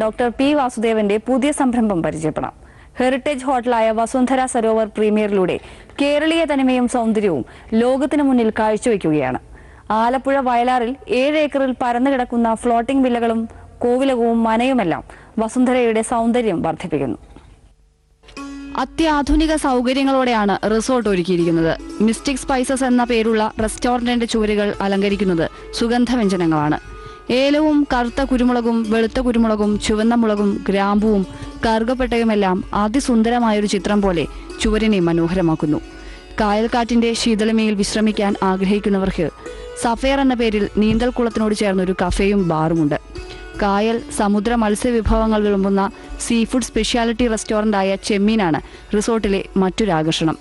Doctor P വാസുദേവന്റെ പുതിയ സംരംഭം പരിചയപ്പെടാം. ഹെറിറ്റേജ് ഹോട്ടലായ വസുന്ധര സരോവർ പ്രീമിയറിലൂടെ കേരളീയ തനിമയും സൗന്ദര്യവും ലോകത്തിനു മുന്നിൽ കാഴ്ചവെക്കുകയാണ്. ആലപ്പുഴ വയലാറിൽ 7 ഏക്കറിൽ പരന്നു കിടക്കുന്ന ഫ്ലോട്ടിംഗ് വില്ലകളും കോവിലകവും മനയുമെല്ലാം വസുന്ധരയുടെ സൗന്ദര്യം വർദ്ധിപ്പിക്കുന്നു. അത്യാധുനിക സൗകര്യങ്ങളോടെയാണ് റിസോർട്ട് ഒരുക്കിയിരിക്കുന്നത്. മിസ്റ്റിക് സ്പൈസസ് എന്ന പേരുള്ള റെസ്റ്റോറന്റിന്റെ ചുവരുകൾ അലങ്കരിക്കുന്നത് സുഗന്ധവ്യഞ്ജനങ്ങളാണ്. ഏലവും കറുത്ത കുരുമുളകും വെളുത്ത കുരുമുളകും ചുവന്ന മുളകും ഗ്രാമ്പുവും കറുകപ്പെട്ടയുമെല്ലാം അതിസുന്ദരമായൊരു ചിത്രം പോലെ ചുവരിനെ മനോഹരമാക്കുന്നു. കായൽക്കാറ്റിന്റെ ശീതളമയിൽ വിശ്രമിക്കാൻ ആഗ്രഹിക്കുന്നവർക്ക് സഫയർ എന്ന പേരിൽ നീന്തൽക്കുളത്തിനോട് ചേർന്നൊരു കഫേയും ബാറുമുണ്ട്. കായൽ, സമുദ്ര, മത്സ്യവിഭവങ്ങൾ വിളമ്പുന്ന സീ ഫുഡ് സ്പെഷ്യാലിറ്റി റെസ്റ്റോറന്റായ ചെമ്മീനാണ് റിസോർട്ടിലെ മറ്റൊരാകർഷണം.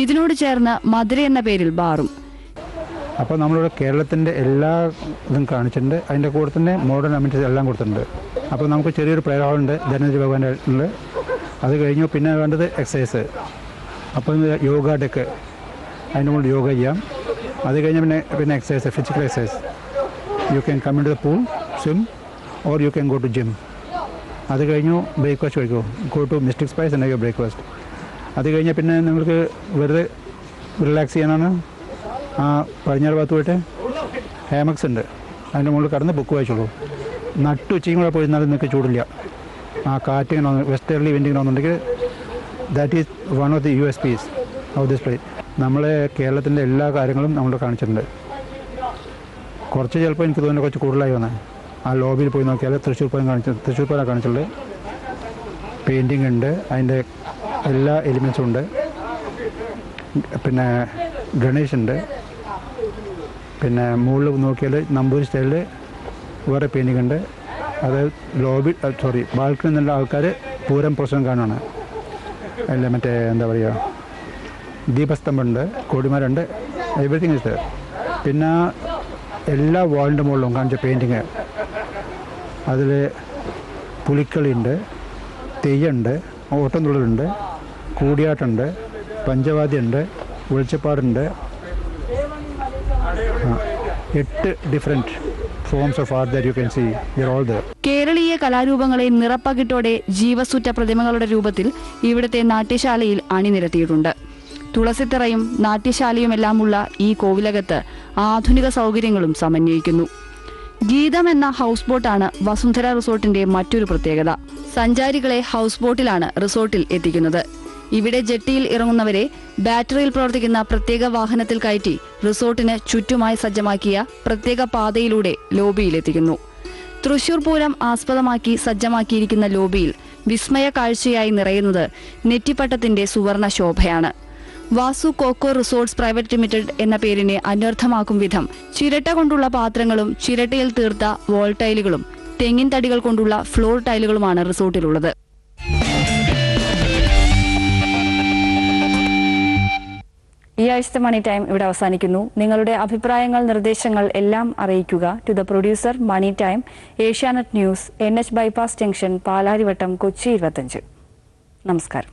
ഇതിനോട് ചേർന്ന് മധുര എന്ന പേരിൽ ബാറും. അപ്പോൾ നമ്മളിവിടെ കേരളത്തിൻ്റെ എല്ലാ ഇതും കാണിച്ചിട്ടുണ്ട്. അതിൻ്റെ കൂടെ തന്നെ മോഡേൺ അമിനിറ്റീസ് എല്ലാം കൊടുത്തിട്ടുണ്ട്. അപ്പോൾ നമുക്ക് ചെറിയൊരു പ്രെയർ ഹാളുണ്ട്, ധനഞ്ജയ ഭഗവാന്റെ ഉണ്ട്. അത് കഴിഞ്ഞു പിന്നെ വേണ്ടത് എക്സസൈസ്. അപ്പോൾ യോഗ ഡെക്ക്, അതിൻ്റെ മുകളിൽ യോഗ ചെയ്യാം. അത് കഴിഞ്ഞ് പിന്നെ exercise, physical exercise. You can come into the pool, swim, or you can go to gym. അത് കഴിഞ്ഞു ബ്രേക്ക്ഫാസ്റ്റ് കഴിക്കും, ഗോ ടു മിസ്റ്റിക് സ്പൈസ് ഉണ്ടാക്കിയ ബ്രേക്ക്ഫാസ്റ്റ്. അത് കഴിഞ്ഞ് പിന്നെ നിങ്ങൾക്ക് വെറുതെ റിലാക്സ് ചെയ്യാനാണ് ആ പടിഞ്ഞാറ് ഭാഗത്ത് പോയിട്ട് ഹാമക്സ് ഉണ്ട്, അതിൻ്റെ മുകളിൽ കടന്ന് ബുക്ക് വായിച്ചോളൂ. നട്ടു ഉച്ചയും കൂടെ പോയിരുന്നാലും നിങ്ങൾക്ക് ചൂടില്ല. ആ കാറ്റിങ്ങനെ വെസ്റ്റേർലി വിൻഡിങ്ങനെ വന്നിട്ടുണ്ടെങ്കിൽ that is one of the USPs of this place. നമ്മളെ കേരളത്തിൻ്റെ എല്ലാ കാര്യങ്ങളും നമ്മൾ കാണിച്ചിട്ടുണ്ട്. കുറച്ച് ചിലപ്പോൾ എനിക്ക് തോന്നുന്നു കുറച്ച് കൂടുതലായി വന്നത്. ആ ലോബിയിൽ പോയി നോക്കിയാൽ തൃശ്ശൂർ പൂരം കാണിച്ചിട്ടുണ്ട്. പെയിൻറ്റിങ് ഉണ്ട്, അതിൻ്റെ എല്ലാ എലിമെൻസും ഉണ്ട്. പിന്നെ ഗണേഷ് ഉണ്ട്. പിന്നെ മുകളിൽ നോക്കിയാൽ നമ്പൂരി സ്റ്റൈലിൽ വേറെ പെയിൻറ്റിങ് ഉണ്ട്. അത് ബാൽക്കണിയിൽ നിന്നുള്ള ആൾക്കാർ പൂരം പ്രശ്നം കാണുകയാണ്. അല്ല മറ്റേ എന്താ പറയുക, ദീപസ്തംഭമുണ്ട്, കൊടിമരമുണ്ട്, എവറിത്തിങ് ഇസ്. പിന്നെ എല്ലാ വാളിൻ്റെ മുകളിലും കാണിച്ച പെയിൻറ്റിങ്. അതിൽ പുലിക്കളിയുണ്ട്, തെയ്യമുണ്ട്, ഓട്ടംതുള്ളലുണ്ട്, കൂടിയാട്ടമുണ്ട്, പഞ്ചവാദ്യമുണ്ട്, വെളിച്ചപ്പാടുണ്ട്. 8 different forms of art that you can see. They're all there. കേരളീയ കലാരൂപങ്ങളെ നിറപ്പകിട്ടോടെ ജീവസുറ്റ പ്രതിമകളുടെ രൂപത്തിൽ ഇവിടുത്തെ നാട്യശാലയിൽ അണിനിരത്തിയിട്ടുണ്ട്. തുളസിത്തറയും നാട്യശാലയുമെല്ലാമുള്ള ഈ കോവിലകത്ത് ആധുനിക സൗകര്യങ്ങളും സമന്വയിക്കുന്നു. ഗീതം എന്ന ഹൗസ് ബോട്ടാണ് വസുന്ധര റിസോർട്ടിന്റെ മറ്റൊരു പ്രത്യേകത. സഞ്ചാരികളെ ഹൗസ് ബോട്ടിലാണ് റിസോർട്ടിൽ എത്തിക്കുന്നത്. ഇവിടെ ജെട്ടിയിൽ ഇറങ്ങുന്നവരെ ബാറ്ററിയിൽ പ്രവർത്തിക്കുന്ന പ്രത്യേക വാഹനത്തിൽ കയറ്റി റിസോർട്ടിന് ചുറ്റുമായി സജ്ജമാക്കിയ പ്രത്യേക പാതയിലൂടെ ലോബിയിലെത്തിക്കുന്നു. തൃശൂർ പൂരം ആസ്പദമാക്കി സജ്ജമാക്കിയിരിക്കുന്ന ലോബിയിൽ വിസ്മയ കാഴ്ചയായി നിറയുന്നത് നെറ്റിപ്പട്ടത്തിന്റെ സുവർണ ശോഭയാണ്. Vasu coco resorts private limited എന്ന പേരിനെ അന്വർത്ഥമാക്കും വിധം ചിരട്ട കൊണ്ടുള്ള പാത്രങ്ങളും ചിരട്ടയിൽ തീർത്ത വോൾ ടൈലുകളും തെങ്ങിൻ തടികൾ കൊണ്ടുള്ള ഫ്ലോർ ടൈലുകളുമാണ് റിസോർട്ടിലുള്ളത്. ഈ ആഴ്ചത്തെ മണി ടൈം ഇവിടെ അവസാനിക്കുന്നു. നിങ്ങളുടെ അഭിപ്രായങ്ങൾ, നിർദ്ദേശങ്ങൾ എല്ലാം അറിയിക്കുക. To the producer, money time, Asianet news, NH bypass junction, Palarivattom, Kochi 25. നമസ്കാരം.